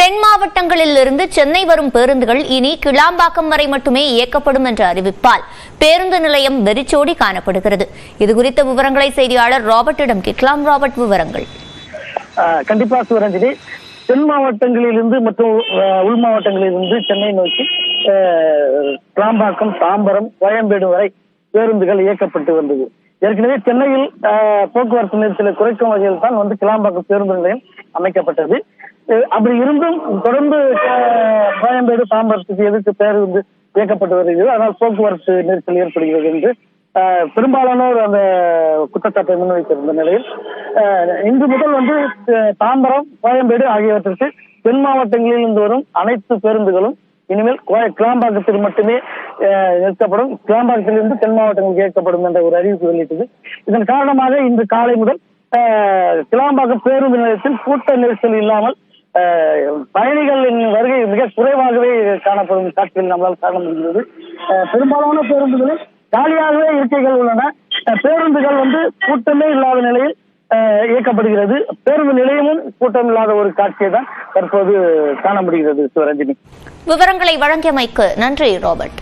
தென் மாவட்டங்களில் இருந்து சென்னை வரும் பேருந்துகள் இனி கிளாம்பாக்கம் வரை மட்டுமே இயக்கப்படும் என்ற அறிவிப்பால் பேருந்து நிலையம் வெறிச்சோடி காணப்படுகிறது. இதுகுறித்த விவரங்களை செய்தியாளர் ராபர்ட்டிடம் கேட்கலாம். ராபர்ட், விவரங்கள். கண்டிப்பா சிவரஞ்சனி, தென் மாவட்டங்களிலிருந்து மற்றும் உள் மாவட்டங்களிலிருந்து சென்னை நோக்கி கிளாம்பாக்கம், தாம்பரம், கோயம்பேடு வரை பேருந்துகள் இயக்கப்பட்டு வந்தது. ஏற்கனவே சென்னையில் போக்குவரத்து நெரிசலை குறைக்கும் வகையில் தான் கிளாம்பாக்கம் பேருந்து நிலையம் அமைக்கப்பட்டது. அப்படி இருந்தும் தொடர்ந்து கோயம்பேடு, தாம்பரத்துக்கு எதிர்த்து பேருந்து இயக்கப்பட்டு வருகிறது. ஆனால் போக்குவரத்து நெரிசல் ஏற்படுகிறது என்று பெரும்பாலானோர் அந்த குற்றச்சாட்டை முன்வைத்திருந்த நிலையில் இன்று முதல் தாம்பரம், கோயம்பேடு ஆகியவற்றிற்கு தென் மாவட்டங்களில் இருந்து வரும் அனைத்து பேருந்துகளும் இனிமேல் கிளாம்பாக்கத்தில் மட்டுமே நிறுத்தப்படும். கிளாம்பாக்கத்திலிருந்து தென் மாவட்டங்களுக்கு இயக்கப்படும் என்ற ஒரு அறிவிப்பு வெளியிட்டது. இதன் காரணமாக இன்று காலை முதல் கிளாம்பாக்கம் பேருந்து நிலையத்தில் கூட்ட நெரிசல் இல்லாமல் பயணிகளின் வருகை மிக குறைவாகவே காணப்படும் காட்சிகள் நம்மளால் காண முடிகிறது. பெரும்பாலான பேருந்துகளில் காலியாகவே இருக்கைகள் உள்ளன. பேருந்துகள் கூட்டமே இல்லாத நிலையில் இயக்கப்படுகிறது. பேருந்து நிலையமும் கூட்டம் இல்லாத ஒரு காட்சியை தான் தற்போது காண முடிகிறது. சிவரஞ்சனி, விவரங்களை வழங்கியமைக்கு நன்றி ராபர்ட்.